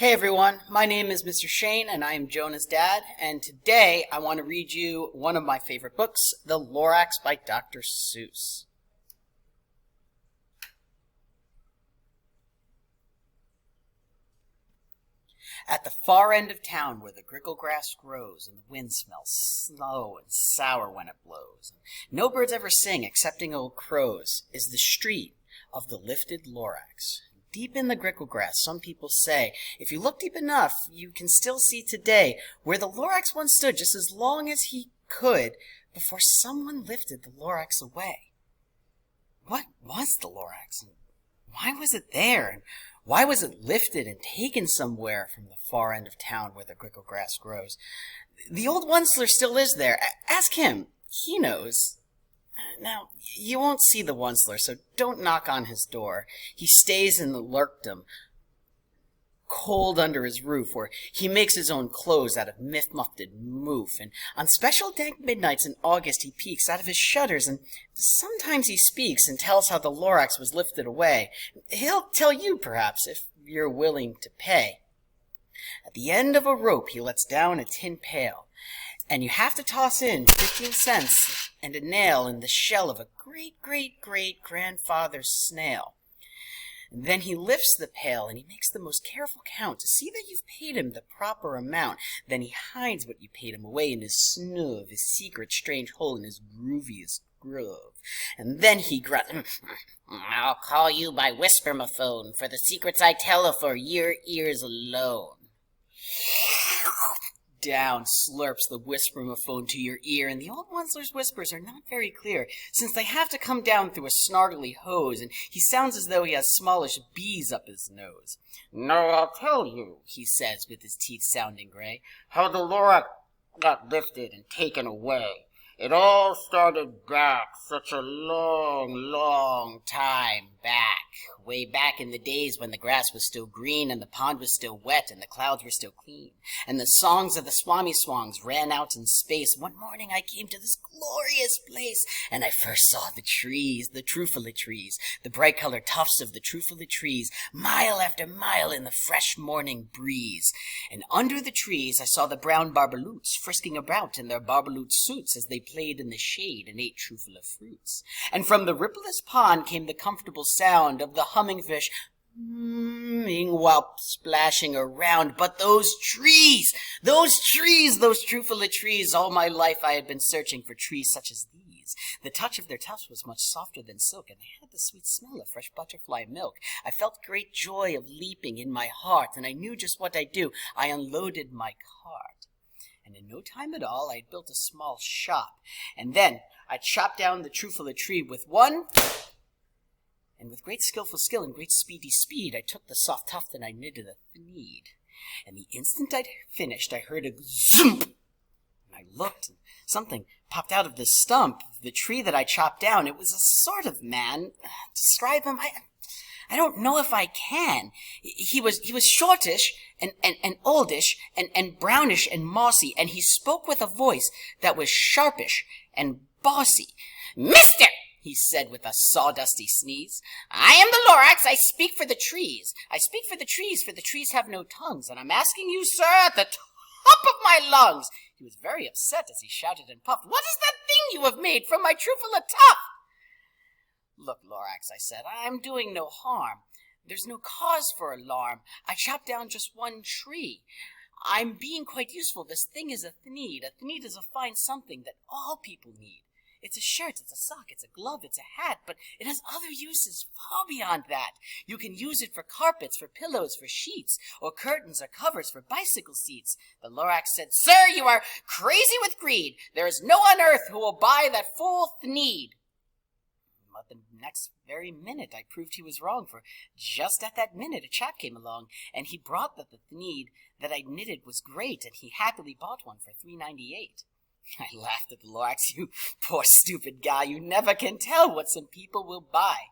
Hey everyone, my name is Mr. Shane and I am Jonah's dad, and today I want to read you one of my favorite books, The Lorax by Dr. Seuss. At the far end of town where the grickle grass grows and the wind smells slow and sour when it blows, and no birds ever sing excepting old crows, is the street of the lifted Lorax. Deep in the grickle grass, some people say, if you look deep enough, you can still see today where the Lorax once stood just as long as he could before someone lifted the Lorax away. What was the Lorax, and why was it there, and why was it lifted and taken somewhere from the far end of town where the grickle grass grows? The old Onceler still lives there. Ask him. He knows. Now, you won't see the Onceler, so don't knock on his door. He stays in the lurkdom, cold under his roof, where he makes his own clothes out of miff-mufted moof, and on special dank midnights in August he peeks out of his shutters, and sometimes he speaks and tells how the Lorax was lifted away. He'll tell you, perhaps, if you're willing to pay. At the end of a rope he lets down a tin pail, and you have to toss in 15 cents and a nail in the shell of a great-great-great-grandfather's snail. And then he lifts the pail, and he makes the most careful count to see that you've paid him the proper amount. Then he hides what you paid him away in his snoof, his secret strange hole in his grooviest groove. And then he growls, "I'll call you by whispermaphone, for the secrets I tell are for your ears alone." Down slurps the whispermaphone to your ear, and the old Onceler's whispers are not very clear, since they have to come down through a snargly hose, and he sounds as though he has smallish bees up his nose. "No, I'll tell you," he says, with his teeth sounding gray, "how the Lorax got lifted and taken away. It all started back such a long time back. Way back in the days when the grass was still green and the pond was still wet and the clouds were still clean. And the songs of the Swami Swangs ran out in space. One morning I came to this glorious place, and I first saw the trees, the truffaly trees, the bright-colored tufts of the truffaly trees, mile after mile in the fresh morning breeze. And under the trees I saw the brown barbaloots frisking about in their barbaloot suits as they played in the shade and ate truffula fruits. And from the rippleless pond came the comfortable sound of the humming fish while splashing around. But those truffula trees, all my life I had been searching for trees such as these. The touch of their tufts was much softer than silk, and they had the sweet smell of fresh butterfly milk. I felt great joy of leaping in my heart, and I knew just what I'd do. I unloaded my cart, and in no time at all I'd built a small shop, and then I chopped down the truffaly tree with one, and with great skillful skill and great speedy speed I took the soft tuft and I knitted a thneed. And the instant I'd finished I heard a zoomp, and I looked, and something popped out of the stump of the tree that I chopped down. It was a sort of man. Describe him, I don't know if I can. He was shortish and oldish and brownish and mossy, and he spoke with a voice that was sharpish and bossy. "Mister," he said with a sawdusty sneeze, "I am the Lorax. I speak for the trees. I speak for the trees, for the trees have no tongues, and I'm asking you, sir, at the top of my lungs." He was very upset as he shouted and puffed, "What is that thing you have made from my truffula tuft?" "Look, Lorax," I said, "I'm doing no harm. There's no cause for alarm. I chopped down just one tree. I'm being quite useful. This thing is a thneed. A thneed is a fine something that all people need. It's a shirt, it's a sock, it's a glove, it's a hat, but it has other uses far beyond that. You can use it for carpets, for pillows, for sheets, or curtains or covers for bicycle seats." The Lorax said, "Sir, you are crazy with greed. There is no one on earth who will buy that full thneed." But the next very minute I proved he was wrong, for just at that minute a chap came along, and he brought that the thneed that I knitted was great, and he happily bought one for $3.98. I laughed at the Lorax. "You poor stupid guy, you never can tell what some people will buy."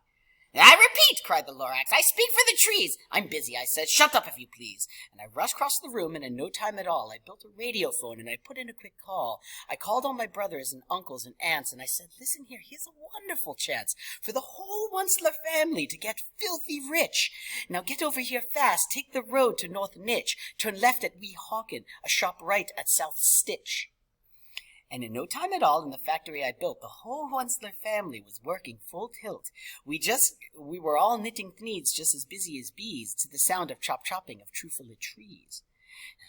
I repeat, cried the Lorax, I speak for the trees. I'm busy, I said. Shut up, if you please. And I rushed across the room, and in no time at all, I built a radio phone, and I put in a quick call. I called all my brothers and uncles and aunts, and I said, listen here, here's a wonderful chance for the whole Onceler family to get filthy rich. Now get over here fast. Take the road to North Nitch. Turn left at Wee Hawken, a shop right at South Stitch. And in no time at all, in the factory I built, the whole Onceler family was working full tilt. We were all knitting thneeds just as busy as bees, to the sound of chop-chopping of truffle trees.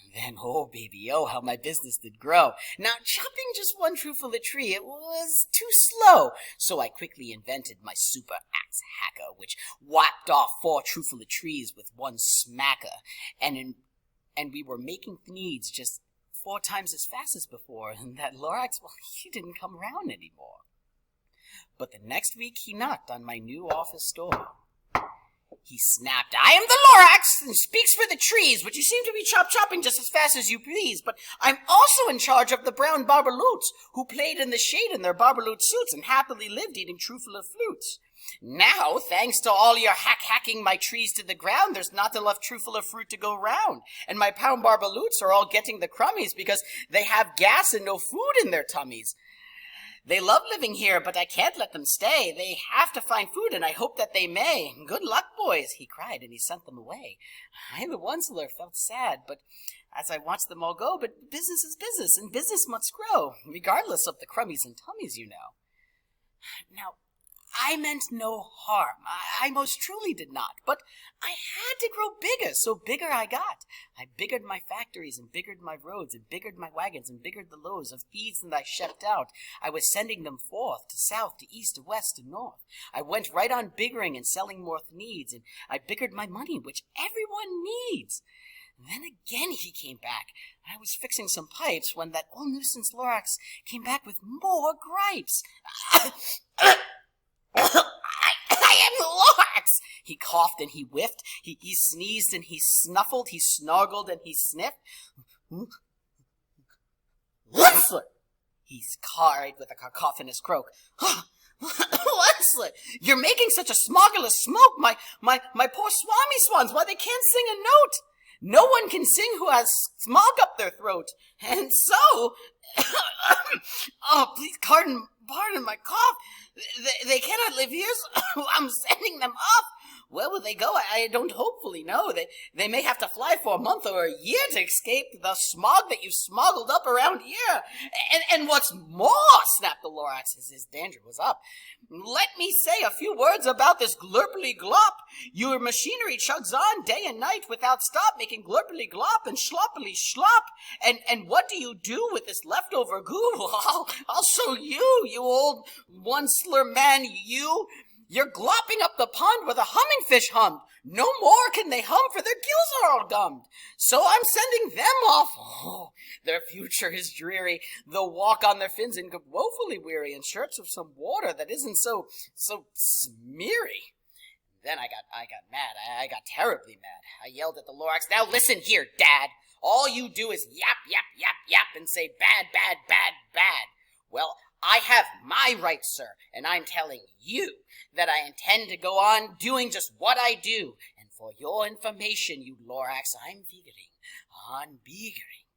And then, oh baby, oh how my business did grow. Now, chopping just one truffle tree, it was too slow. So I quickly invented my super axe hacker, which whacked off 4 truffle trees with one smacker. And we were making thneeds just 4 times as fast as before, and that Lorax, well, he didn't come around anymore. But the next week he knocked on my new office door. He snapped, I am the Lorax, and speaks for the trees, which you seem to be chopping just as fast as you please, but I'm also in charge of the brown barbaloots, who played in the shade in their barbaloot suits and happily lived eating truffle flutes. Now, thanks to all your hacking my trees to the ground, there's not enough truffle fruit to go round, and my pound barbaloots are all getting the crummies because they have gas and no food in their tummies. They love living here, but I can't let them stay. They have to find food, and I hope that they may. Good luck, boys, he cried, and he sent them away. I, the Onceler, felt sad, but as I watched them all go, but business is business, and business must grow, regardless of the crummies and tummies, you know. Now, I meant no harm. I most truly did not. But I had to grow bigger, so bigger I got. I biggered my factories and biggered my roads and biggered my wagons and biggered the loads of thieves that I shipped out. I was sending them forth to south, to east, to west, to north. I went right on biggering and selling more needs, and I biggered my money, which everyone needs. And then again he came back. I was fixing some pipes when that old nuisance Lorax came back with more gripes. I am the Lorax! He coughed and he whiffed. He sneezed and he snuffled. He snargled and he sniffed. Onceler! He cried with a cacophonous croak. Onceler! You're making such a smogulous smoke. My poor swami swans, why they can't sing a note. No one can sing who has smog up their throat. And so, oh, please pardon my cough. They cannot live here, so I'm sending them off. Where will they go? I don't hopefully know. They may have to fly for a month or a year to escape the smog that you've smoggled up around here. And what's more, snapped the Lorax as his danger was up, let me say a few words about this glurply glop. Your machinery chugs on day and night without stop, making glurply glop and sloppily slop. And what do you do with this leftover goo? I'll show you, you old Onceler man, you. You're glopping up the pond where the humming fish hummed. No more can they hum, for their gills are all gummed. So I'm sending them off. Oh, their future is dreary. They'll walk on their fins and get woefully weary in shirts of some water that isn't so smeary. Then I got mad. I got terribly mad. I yelled at the Lorax, now listen here, Dad. All you do is yap, yap, yap, yap, and say bad, bad, bad, bad. Well, I have my rights, sir, and I'm telling you that I intend to go on doing just what I do. And for your information, you Lorax, I'm figuring on biggering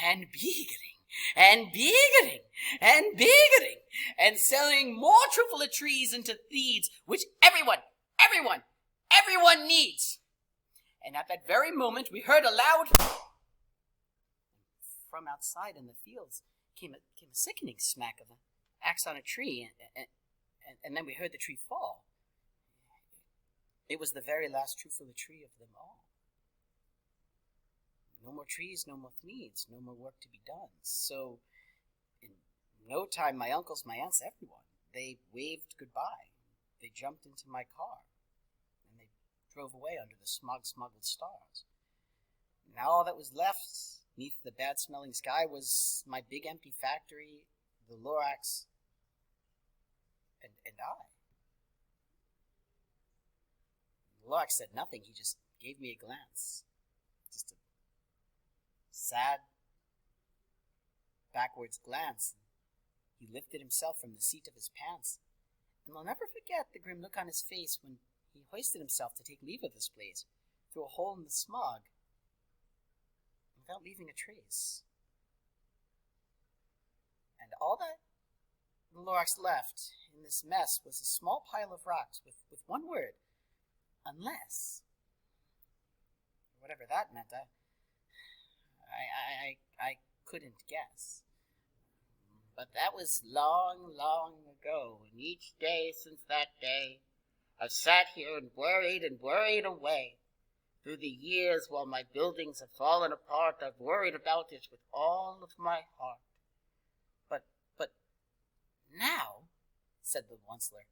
and biggering and biggering and biggering and selling more truffle trees into thieves, which everyone needs. And at that very moment, we heard a loud from outside in the fields came a sickening smack of an axe on a tree, and then we heard the tree fall. It was the very last truffle tree of them all. No more trees, no more needs, no more work to be done. So, in no time, my uncles, my aunts, everyone, they waved goodbye. They jumped into my car, and they drove away under the smoggled stars. Now all that was left beneath the bad-smelling sky was my big empty factory, the Lorax, and I. The Lorax said nothing. He just gave me a glance. Just a sad, backwards glance. He lifted himself from the seat of his pants. And I'll never forget the grim look on his face when he hoisted himself to take leave of this place through a hole in the smog without leaving a trace. And all that the Lorax left in this mess was a small pile of rocks with one word, unless. Whatever that meant, I couldn't guess. But that was long, long ago, and each day since that day, I've sat here and worried away. Through the years, while my buildings have fallen apart, I've worried about it with all of my heart. But now, said the Onceler,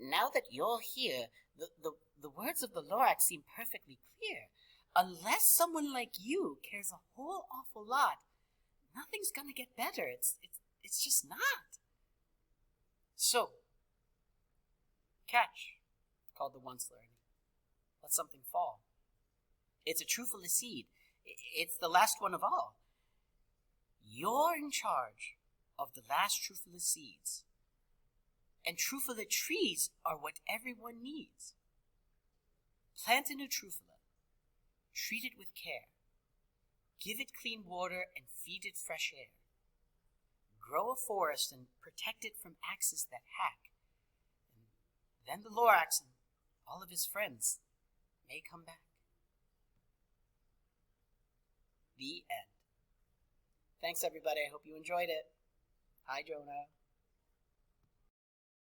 now that you're here, the words of the Lorax seem perfectly clear. Unless someone like you cares a whole awful lot, nothing's gonna get better. It's just not. So, catch, called the Onceler, and let something fall. It's a Truffaut seed. It's the last one of all. You're in charge of the last Truffaut seeds. And Truffaut trees are what everyone needs. Plant a new Truffaut. Treat it with care. Give it clean water and feed it fresh air. Grow a forest and protect it from axes that hack. And then the Lorax and all of his friends may come back. The end. Thanks, everybody. I hope you enjoyed it. Hi, Jonah.